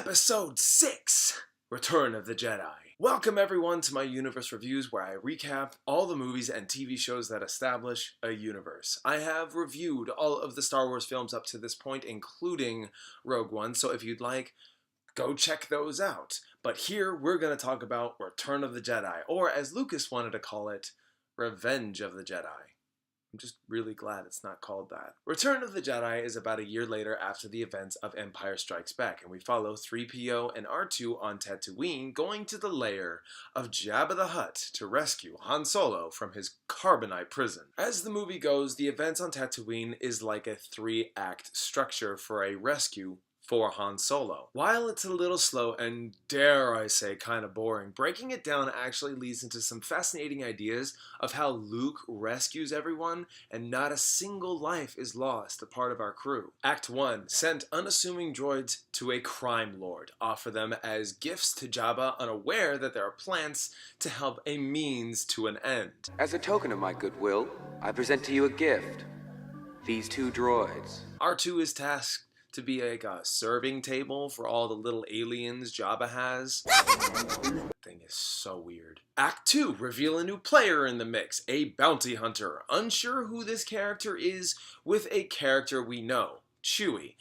Episode 6, Return of the Jedi. Welcome everyone to my universe reviews where I recap all the movies and TV shows that establish a universe. I have reviewed all of the Star Wars films up to this point, including Rogue One, so if you'd like, go check those out. But here we're going to talk about Return of the Jedi, or as Lucas wanted to call it, Revenge of the Jedi. I'm just really glad it's not called that. Return of the Jedi is about a year later after the events of Empire Strikes Back, and we follow 3PO and R2 on Tatooine going to the lair of Jabba the Hutt to rescue Han Solo from his carbonite prison. As the movie goes, the events on Tatooine is like a 3-act structure for a rescue for Han Solo. While it's a little slow and, dare I say, kind of boring, breaking it down actually leads into some fascinating ideas of how Luke rescues everyone and not a single life is lost, a part of our crew. Act 1. Send unassuming droids to a crime lord. Offer them as gifts to Jabba, unaware that there are plans to help a means to an end. As a token of my goodwill, I present to you a gift. These 2 droids. R2 is tasked to be like a serving table for all the little aliens Jabba has. Thing is so weird. Act 2, reveal a new player in the mix, a bounty hunter. Unsure who this character is, with a character we know, Chewie.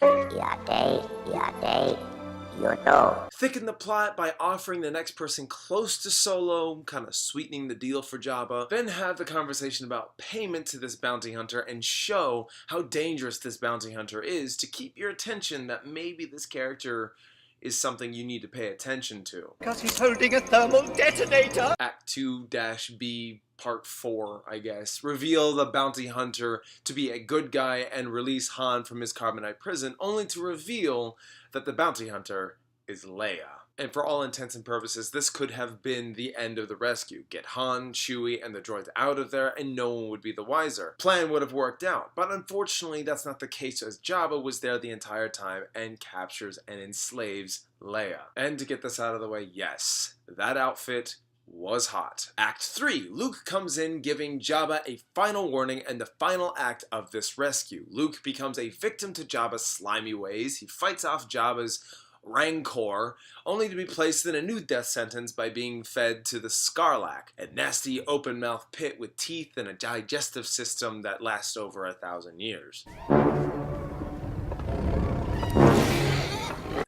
Thicken the plot by offering the next person close to Solo, kind of sweetening the deal for Jabba. Then have the conversation about payment to this bounty hunter and show how dangerous this bounty hunter is to keep your attention that maybe this character is something you need to pay attention to. Because he's holding a thermal detonator! Act 2-B Part 4, I guess. Reveal the bounty hunter to be a good guy and release Han from his carbonite prison, only to reveal that the bounty hunter is Leia. And for all intents and purposes, this could have been the end of the rescue. Get Han, Chewie, and the droids out of there, and no one would be the wiser. Plan would have worked out, but unfortunately that's not the case, as Jabba was there the entire time and captures and enslaves Leia. And to get this out of the way, yes, that outfit was hot. Act 3. Luke comes in, giving Jabba a final warning and the final act of this rescue. Luke becomes a victim to Jabba's slimy ways. He fights off Jabba's rancor, only to be placed in a new death sentence by being fed to the Sarlacc, a nasty open-mouth pit with teeth and a digestive system that lasts over 1,000 years.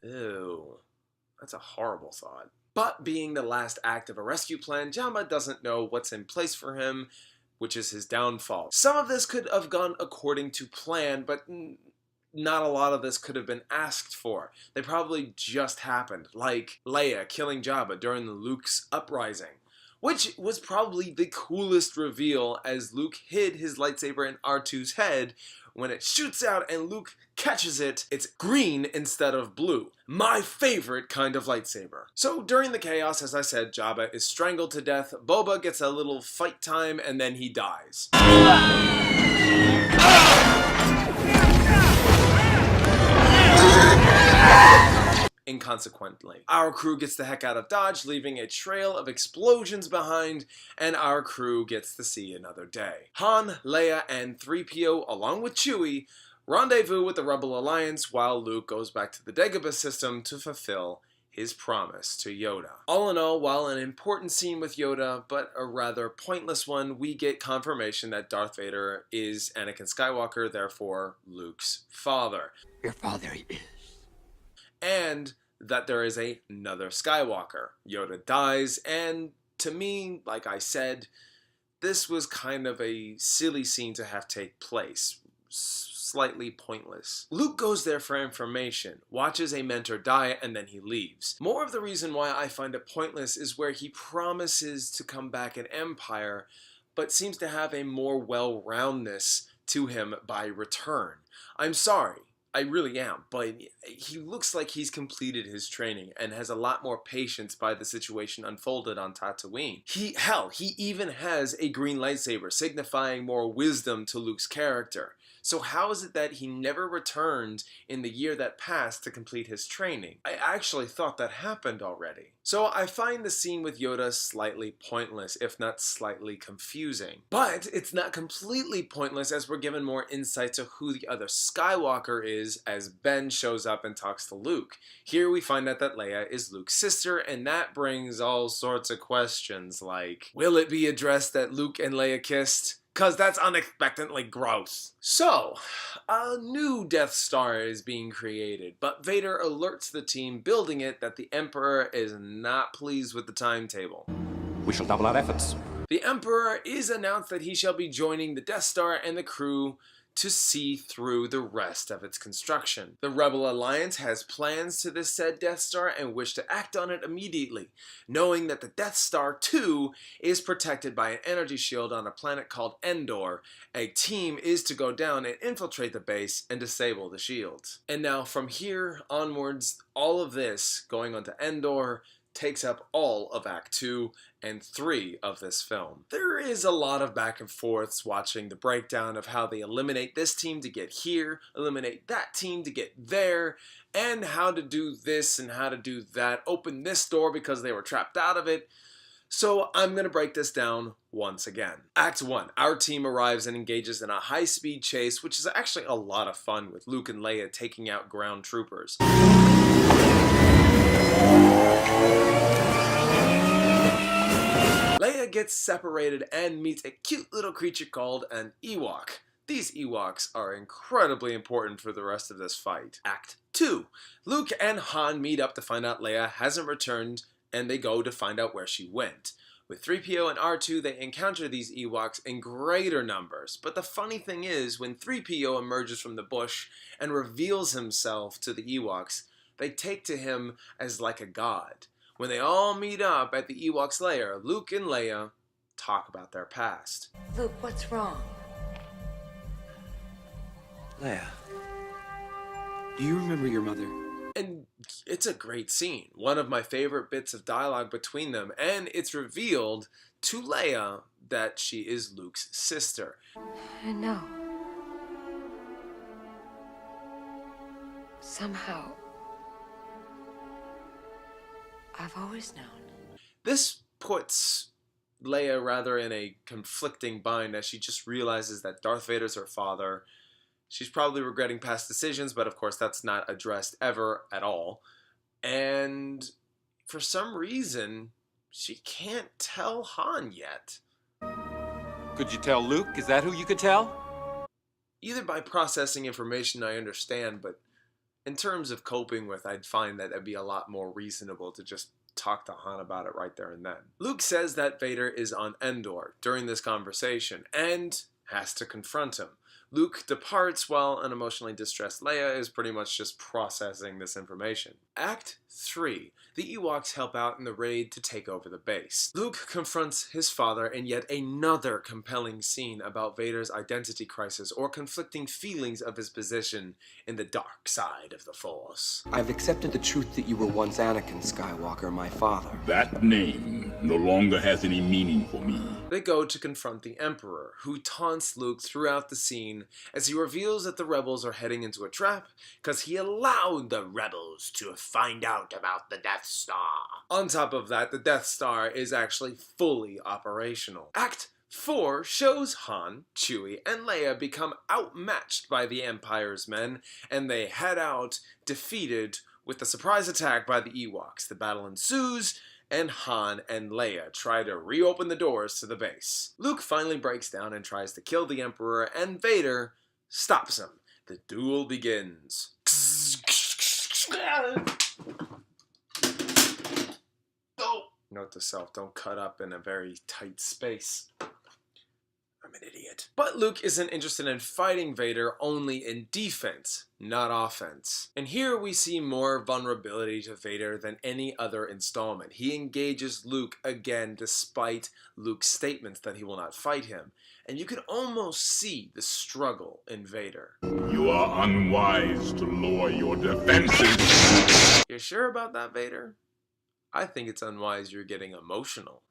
Ew. That's a horrible thought. But being the last act of a rescue plan, Jabba doesn't know what's in place for him, which is his downfall. Some of this could have gone according to plan, but not a lot of this could have been asked for. They probably just happened, like Leia killing Jabba during the Luke's uprising, which was probably the coolest reveal as Luke hid his lightsaber in R2's head. When it shoots out and Luke catches it, it's green instead of blue. My favorite kind of lightsaber. So during the chaos, as I said, Jabba is strangled to death, Boba gets a little fight time, and then he dies. Inconsequently, our crew gets the heck out of Dodge, leaving a trail of explosions behind, and our crew gets to see another day. Han, Leia, and 3PO, along with Chewie, rendezvous with the Rebel Alliance while Luke goes back to the Dagobah system to fulfill his promise to Yoda. All in all, while an important scene with Yoda, but a rather pointless one, we get confirmation that Darth Vader is Anakin Skywalker, therefore Luke's father. Your father is. And that there is another Skywalker. Yoda dies, and to me, like I said, this was kind of a silly scene to have take place. Slightly pointless. Luke goes there for information, watches a mentor die, and then he leaves. More of the reason why I find it pointless is where he promises to come back in Empire, but seems to have a more well-roundness to him by return. I'm sorry, I really am, but he looks like he's completed his training and has a lot more patience by the situation unfolded on Tatooine. He even has a green lightsaber, signifying more wisdom to Luke's character. So how is it that he never returned in the year that passed to complete his training? I actually thought that happened already. So I find the scene with Yoda slightly pointless, if not slightly confusing. But it's not completely pointless as we're given more insight to who the other Skywalker is as Ben shows up and talks to Luke. Here we find out that Leia is Luke's sister, and that brings all sorts of questions like, will it be addressed that Luke and Leia kissed? Cause that's unexpectedly gross. So, a new Death Star is being created, but Vader alerts the team building it that the Emperor is not pleased with the timetable. We shall double our efforts. The Emperor is announced that he shall be joining the Death Star and the crew to see through the rest of its construction. The Rebel Alliance has plans to this said Death Star and wish to act on it immediately, knowing that the Death Star 2 is protected by an energy shield on a planet called Endor. A team is to go down and infiltrate the base and disable the shields. And now from here onwards, all of this going on to Endor takes up all of Act 2 and 3 of this film. There is a lot of back and forths watching the breakdown of how they eliminate this team to get here, eliminate that team to get there, and how to do this and how to do that, open this door because they were trapped out of it. So I'm going to break this down once again. Act 1, our team arrives and engages in a high-speed chase, which is actually a lot of fun with Luke and Leia taking out ground troopers. Leia gets separated and meets a cute little creature called an Ewok. These Ewoks are incredibly important for the rest of this fight. Act 2. Luke and Han meet up to find out Leia hasn't returned, and they go to find out where she went. With 3PO and R2, they encounter these Ewoks in greater numbers, but the funny thing is, when 3PO emerges from the bush and reveals himself to the Ewoks, they take to him as like a god. When they all meet up at the Ewoks' lair, Luke and Leia talk about their past. Luke, what's wrong? Leia, do you remember your mother? And it's a great scene, one of my favorite bits of dialogue between them, and it's revealed to Leia that she is Luke's sister. I know. Somehow, I've always known. This puts Leia rather in a conflicting bind as she just realizes that Darth Vader's her father. She's probably regretting past decisions, but of course that's not addressed ever at all. And for some reason, she can't tell Han yet. Could you tell Luke? Is that who you could tell? Either by processing information I understand, but in terms of coping with, I'd find that it'd be a lot more reasonable to just talk to Han about it right there and then. Luke says that Vader is on Endor during this conversation and has to confront him. Luke departs while an emotionally distressed Leia is pretty much just processing this information. Act 3. The Ewoks help out in the raid to take over the base. Luke confronts his father in yet another compelling scene about Vader's identity crisis or conflicting feelings of his position in the dark side of the Force. I've accepted the truth that you were once Anakin Skywalker, my father. That name no longer has any meaning for me. They go to confront the Emperor, who taunts Luke throughout the scene as he reveals that the rebels are heading into a trap because he allowed the rebels to find out about the Death Star. On top of that, the Death Star is actually fully operational. Act 4 shows Han, Chewie, and Leia become outmatched by the Empire's men, and they head out defeated with the surprise attack by the Ewoks. The battle ensues, and Han and Leia try to reopen the doors to the base. Luke finally breaks down and tries to kill the Emperor, and Vader stops him. The duel begins. Note to self, don't cut up in a very tight space. I'm an idiot. But Luke isn't interested in fighting Vader, only in defense, not offense. And here we see more vulnerability to Vader than any other installment. He engages Luke again despite Luke's statements that he will not fight him. And you can almost see the struggle in Vader. You are unwise to lower your defenses. You're sure about that, Vader? I think it's unwise you're getting emotional.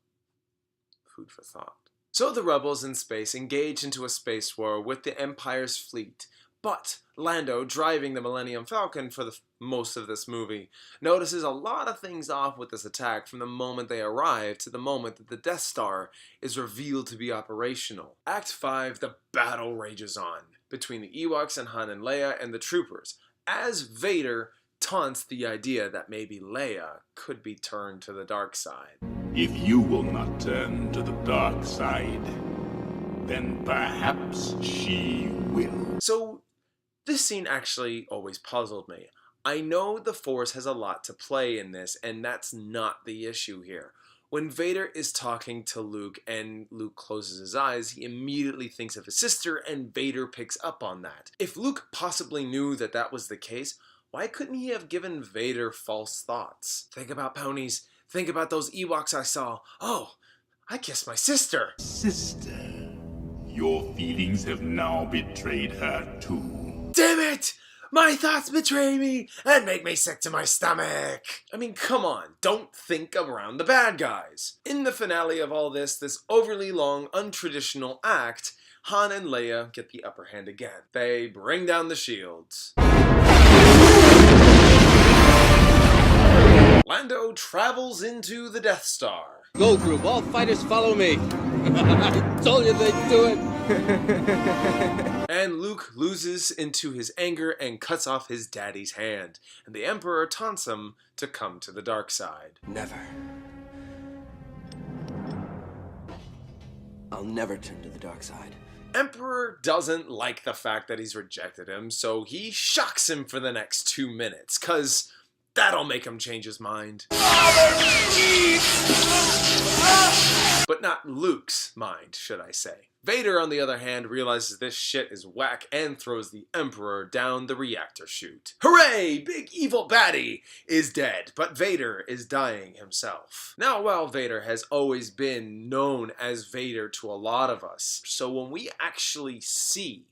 Food for thought. So the rebels in space engage into a space war with the Empire's fleet, But Lando, driving the Millennium Falcon for most of this movie, notices a lot of things off with this attack from the moment they arrive to the moment that the Death Star is revealed to be operational. Act 5, the battle rages on between the Ewoks and Han and Leia and the troopers, as Vader taunts the idea that maybe Leia could be turned to the dark side. If you will not turn to the dark side, then perhaps she will. So, this scene actually always puzzled me. I know the Force has a lot to play in this, and that's not the issue here. When Vader is talking to Luke and Luke closes his eyes, he immediately thinks of his sister, and Vader picks up on that. If Luke possibly knew that that was the case, why couldn't he have given Vader false thoughts? Think about ponies. Think about those Ewoks I saw. Oh, I kissed my sister. Sister, your feelings have now betrayed her too. Damn it! My thoughts betray me and make me sick to my stomach. I mean, come on, don't think around the bad guys. In the finale of all this overly long, untraditional act, Han and Leia get the upper hand again. They bring down the shields. Lando travels into the Death Star. Go group, all fighters follow me. I told you they'd do it. And Luke loses into his anger and cuts off his daddy's hand, and the Emperor taunts him to come to the dark side. Never. I'll never turn to the dark side. Emperor doesn't like the fact that he's rejected him, so he shocks him for the next 2 minutes, 'cause that'll make him change his mind. But not Luke's mind, should I say. Vader, on the other hand, realizes this shit is whack and throws the Emperor down the reactor chute. Hooray! Big evil baddie is dead, but Vader is dying himself. Now, while Vader has always been known as Vader to a lot of us, so when we actually see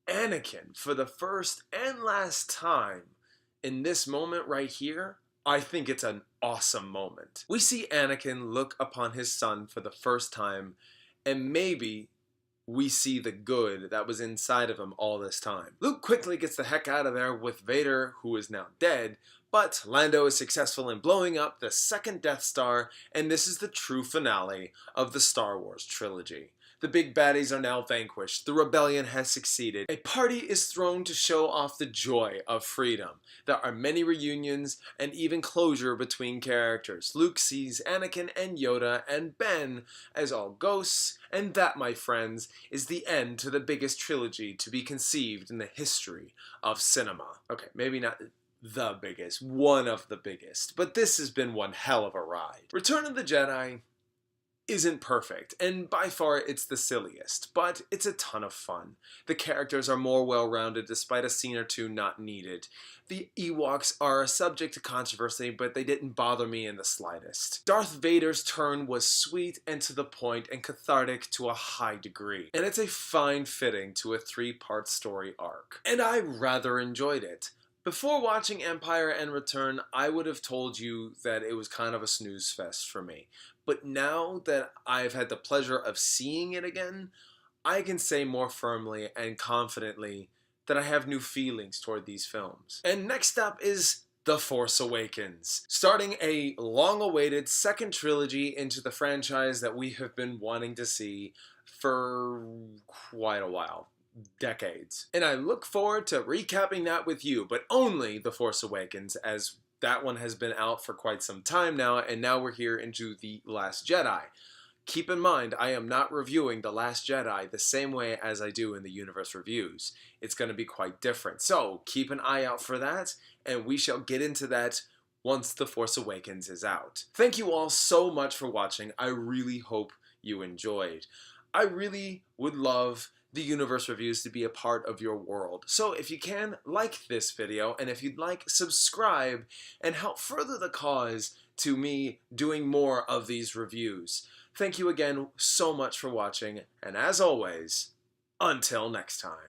Anakin for the first and last time in this moment right here, I think it's an awesome moment. We see Anakin look upon his son for the first time, and maybe we see the good that was inside of him all this time. Luke quickly gets the heck out of there with Vader, who is now dead, but Lando is successful in blowing up the second Death Star, and this is the true finale of the Star Wars trilogy. The big baddies are now vanquished. The rebellion has succeeded. A party is thrown to show off the joy of freedom. There are many reunions and even closure between characters. Luke sees Anakin and Yoda and Ben as all ghosts, and that, my friends, is the end to the biggest trilogy to be conceived in the history of cinema. Okay, maybe not the biggest, one of the biggest, but this has been one hell of a ride. Return of the Jedi isn't perfect, and by far it's the silliest, but it's a ton of fun. The characters are more well-rounded despite a scene or two not needed. The Ewoks are a subject to controversy, but they didn't bother me in the slightest. Darth Vader's turn was sweet and to the point and cathartic to a high degree, and it's a fine fitting to a 3-part story arc, and I rather enjoyed it. Before watching Empire and Return, I would have told you that it was kind of a snooze fest for me. But now that I've had the pleasure of seeing it again, I can say more firmly and confidently that I have new feelings toward these films. And next up is The Force Awakens, starting a long-awaited second trilogy into the franchise that we have been wanting to see for quite a while. Decades. And I look forward to recapping that with you, but only The Force Awakens, as that one has been out for quite some time now, and now we're here into The Last Jedi. Keep in mind, I am not reviewing The Last Jedi the same way as I do in the Universe Reviews. It's going to be quite different, so keep an eye out for that, and we shall get into that once The Force Awakens is out. Thank you all so much for watching. I really hope you enjoyed. I really would love the Universe Reviews to be a part of your world. So if you can, like this video, and if you'd like, subscribe and help further the cause to me doing more of these reviews. Thank you again so much for watching, and as always, until next time.